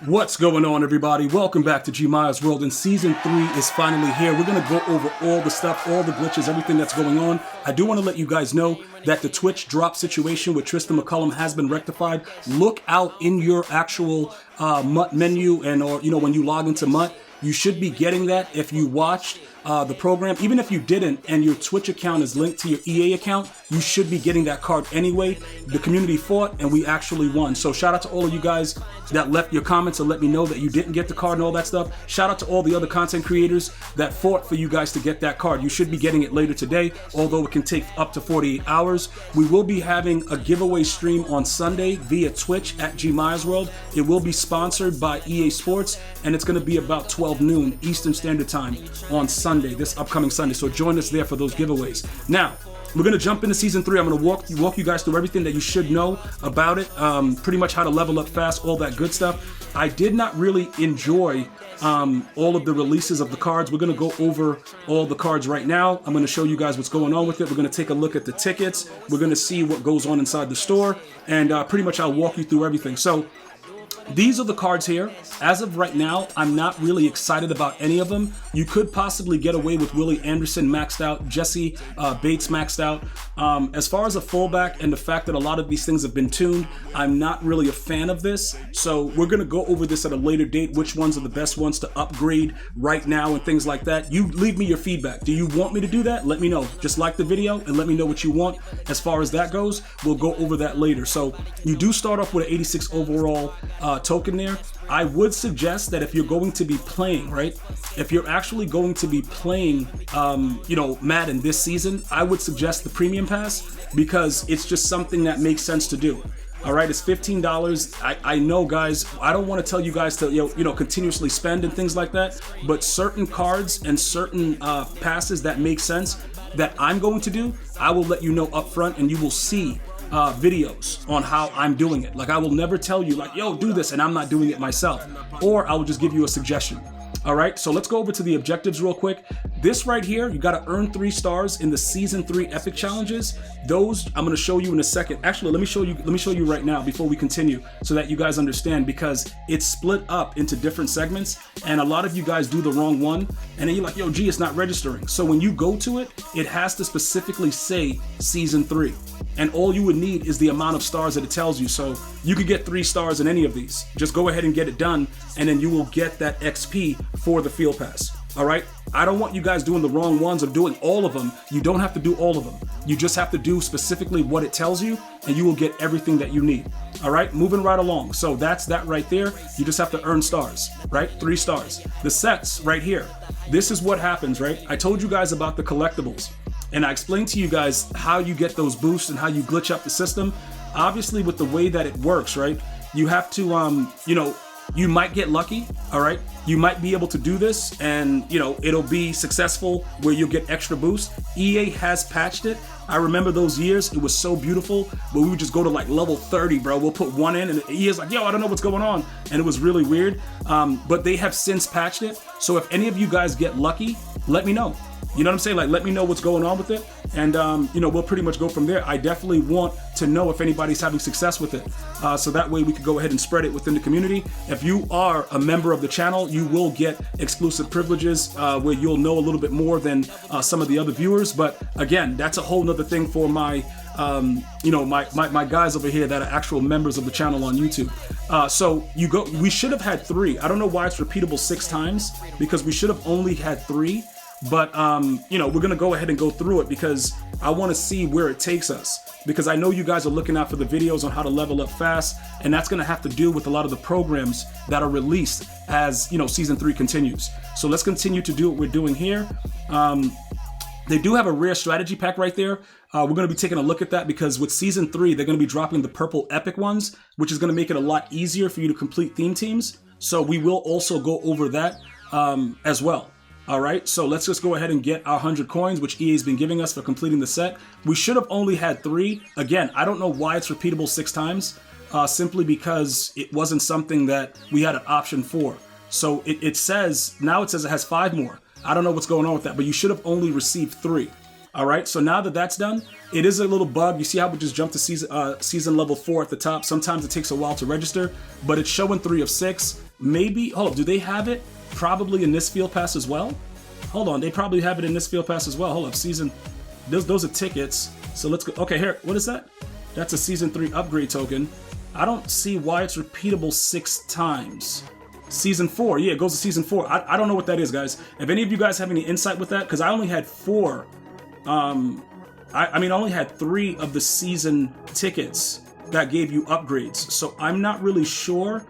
What's going on, everybody? Welcome back to GmiasWorld, and Season 3 is finally here. We're going to go over all the stuff, all the glitches, everything that's going on. I do want to let you guys know that the Twitch drop situation with Tristan McCullum has been rectified. Look out in your actual MUT menu, and or when you log into MUT, you should be getting that if you watched the program. Even if you didn't and your Twitch account is linked to your EA account, you should be getting that card anyway. The community fought and we actually won. So shout out to all of you guys that left your comments and let me know that you didn't get the card and all that stuff. Shout out to all the other content creators that fought for you guys to get that card. You should be getting it later today, although it can take up to 48 hours. We will be having a giveaway stream on Sunday via Twitch at GmiasWorld. It will be sponsored by EA Sports, and it's going to be about 12 noon Eastern Standard Time on Sunday, this upcoming Sunday. So join us there for those giveaways. Now, we're going to jump into Season 3. I'm going to walk you guys through everything that you should know about it, pretty much how to level up fast, all that good stuff. I did not really enjoy all of the releases of the cards. We're going to go over all the cards right now. I'm going to show you guys what's going on with it. We're going to take a look at the tickets. We're going to see what goes on inside the store, and pretty much I'll walk you through everything. So these are the cards here. As of right now, I'm not really excited about any of them. You could possibly get away with Willie Anderson maxed out, Jesse Bates maxed out. As far as a fullback and the fact that a lot of these things have been tuned, I'm not really a fan of this. So we're going to go over this at a later date, which ones are the best ones to upgrade right now and things like that. You leave me your feedback. Do you want me to do that? Let me know. Just like the video and let me know what you want. As far as that goes, we'll go over that later. So you do start off with an 86 overall token there. I would suggest that if you're going to be playing, right? If you're actually going to be playing, Madden this season, I would suggest the Premium Pass because it's just something that makes sense to do. All right, it's $15. I know, guys, I don't want to tell you guys to, continuously spend and things like that, but certain cards and certain passes that make sense that I'm going to do, I will let you know up front, and you will see videos on how I'm doing it. Like, I will never tell you like, yo, do this, and I'm not doing it myself, or I will just give you a suggestion. All right, so let's go over to the objectives real quick. This right here, you got to earn 3 stars in the Season 3 Epic Challenges. Those I'm going to show you in a second. Actually, let me show you right now before we continue so that you guys understand, because it's split up into different segments, and a lot of you guys do the wrong one, and then you're like, yo, G, it's not registering. So when you go to it, it has to specifically say Season 3. And all you would need is the amount of stars that it tells you. So you could get 3 stars in any of these. Just go ahead and get it done, and then you will get that XP for the Field Pass. All right? I don't want you guys doing the wrong ones of doing all of them. You don't have to do all of them. You just have to do specifically what it tells you, and you will get everything that you need. All right? Moving right along. So that's that right there. You just have to earn stars, right? 3 stars. The sets right here. This is what happens, right? I told you guys about the collectibles, and I explained to you guys how you get those boosts and how you glitch up the system. Obviously, with the way that it works, right? You have to, you might get lucky, all right? You might be able to do this, and, it'll be successful where you'll get extra boosts. EA has patched it. I remember those years. It was so beautiful, but we would just go to like level 30, bro. We'll put 1 in, and EA's like, yo, I don't know what's going on. And it was really weird. But they have since patched it. So if any of you guys get lucky, let me know. You know what I'm saying? Like, let me know what's going on with it, and we'll pretty much go from there. I definitely want to know if anybody's having success with it, so that way we could go ahead and spread it within the community. If you are a member of the channel, you will get exclusive privileges where you'll know a little bit more than some of the other viewers. But again, that's a whole nother thing for my my guys over here that are actual members of the channel on YouTube. So we should have had 3. I don't know why it's repeatable 6 times, because we should have only had 3. But, we're going to go ahead and go through it because I want to see where it takes us, because I know you guys are looking out for the videos on how to level up fast, and that's going to have to do with a lot of the programs that are released as, Season 3 continues. So let's continue to do what we're doing here. They do have a rare strategy pack right there. We're going to be taking a look at that because with Season 3, they're going to be dropping the purple epic ones, which is going to make it a lot easier for you to complete theme teams. So we will also go over that as well. All right, so let's just go ahead and get our 100 coins, which EA's been giving us for completing the set. We should have only had 3. Again, I don't know why it's repeatable 6 times, simply because it wasn't something that we had an option for. So it says it has 5 more. I don't know what's going on with that, but you should have only received 3. All right, so now that that's done, it is a little bug. You see how we just jumped to season level 4 at the top. Sometimes it takes a while to register, but it's showing 3 of 6. maybe, hold up, do they have it probably in this field pass as well? Hold on, they probably have it in this field pass as well. Hold up, season, those are tickets. So let's go, okay, here, what is that? That's a season 3 upgrade token. I don't see why it's repeatable 6 times. Season 4, yeah, it goes to season 4. I don't know what that is, guys. If any of you guys have any insight with that, because I only had 4, I only had 3 of the season tickets that gave you upgrades. So I'm not really sure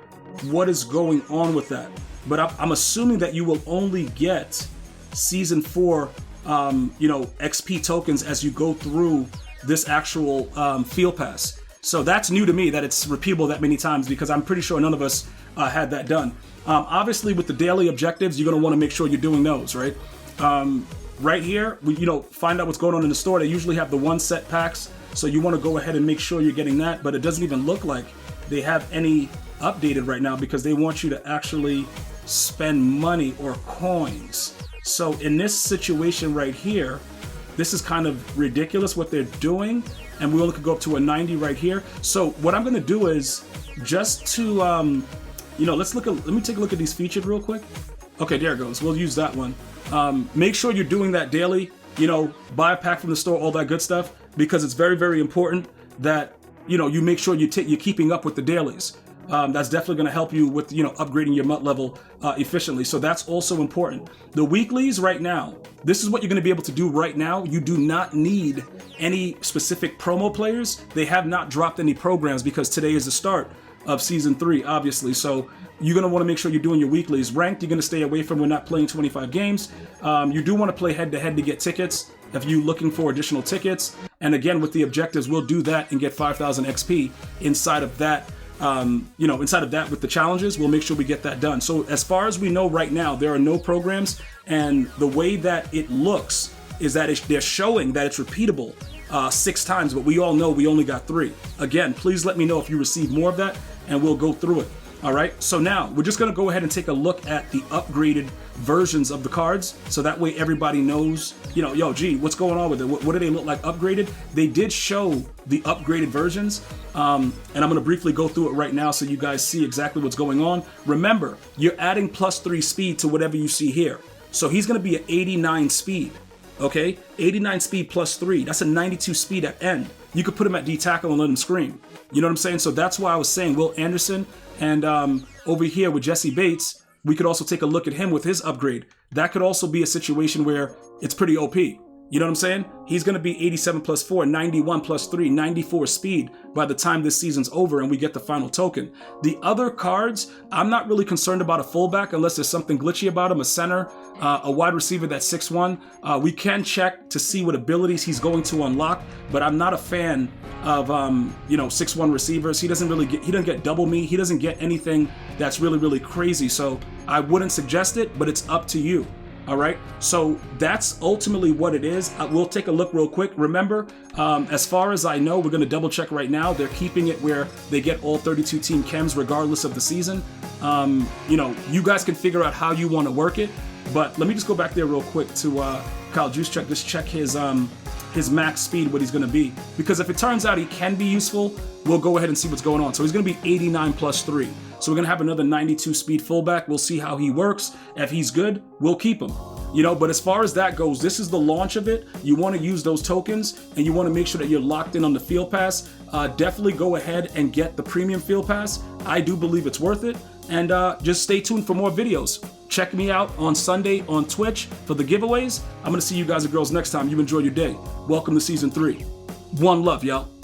what is going on with that. But I'm assuming that you will only get season 4, XP tokens as you go through this actual field pass. So that's new to me that it's repeatable that many times, because I'm pretty sure none of us had that done. Obviously, with the daily objectives, you're going to want to make sure you're doing those, right? Right here, we find out what's going on in the store. They usually have the 1 set packs, so you want to go ahead and make sure you're getting that. But it doesn't even look like they have any updated right now, because they want you to actually spend money or coins. So in this situation right here, this is kind of ridiculous what they're doing, and we only could go up to a 90 right here. So what I'm going to do is just to, let me take a look at these featured real quick. Okay, there it goes. We'll use that one. Make sure you're doing that daily, buy a pack from the store, all that good stuff, because it's very, very important that, you make sure you're keeping up with the dailies. That's definitely going to help you with, upgrading your MUT level efficiently. So that's also important. The weeklies right now, this is what you're going to be able to do right now. You do not need any specific promo players. They have not dropped any programs because today is the start of season 3, obviously. So you're going to want to make sure you're doing your weeklies. Ranked, you're going to stay away from. We're not playing 25 games. You do want to play head-to-head to get tickets if you're looking for additional tickets. And again, with the objectives, we'll do that and get 5,000 XP inside of that. Inside of that with the challenges, we'll make sure we get that done. So as far as we know right now, there are no programs, and the way that it looks is that they're showing that it's repeatable 6 times, but we all know we only got 3. Again, please let me know if you receive more of that, and we'll go through it. All right, so now we're just going to go ahead and take a look at the upgraded versions of the cards, so that way everybody knows, what's going on with it? What do they look like upgraded? They did show the upgraded versions, and I'm going to briefly go through it right now so you guys see exactly what's going on. Remember, you're adding +3 speed to whatever you see here. So he's going to be at 89 speed, okay? 89 speed +3, that's a 92 speed at end. You could put him at D-tackle and let him scream. You know what I'm saying? So that's why I was saying Will Anderson, and over here with Jesse Bates, we could also take a look at him with his upgrade. That could also be a situation where it's pretty OP. You know what I'm saying? He's going to be 87 +4, 91 +3, 94 speed by the time this season's over and we get the final token. The other cards, I'm not really concerned about a fullback unless there's something glitchy about him, a center, a wide receiver that's 6'1". We can check to see what abilities he's going to unlock, but I'm not a fan of 6'1" receivers. He doesn't get double me. He doesn't get anything that's really, really crazy. So I wouldn't suggest it, but it's up to you. All right, so that's ultimately what it is. We'll take a look real quick. Remember, as far as I know, we're going to double check right now. They're keeping it where they get all 32 team chems regardless of the season. You guys can figure out how you want to work it. But let me just go back there real quick to Kyle Juice Check. Just check his max speed, what he's going to be. Because if it turns out he can be useful, we'll go ahead and see what's going on. So he's going to be 89 +3. So we're going to have another 92 speed fullback. We'll see how he works. If he's good, we'll keep him. But as far as that goes, this is the launch of it. You want to use those tokens, and you want to make sure that you're locked in on the field pass. Definitely go ahead and get the premium field pass. I do believe it's worth it. And just stay tuned for more videos. Check me out on Sunday on Twitch for the giveaways. I'm going to see you guys and girls next time. You enjoy your day. Welcome to Season 3. One love, y'all.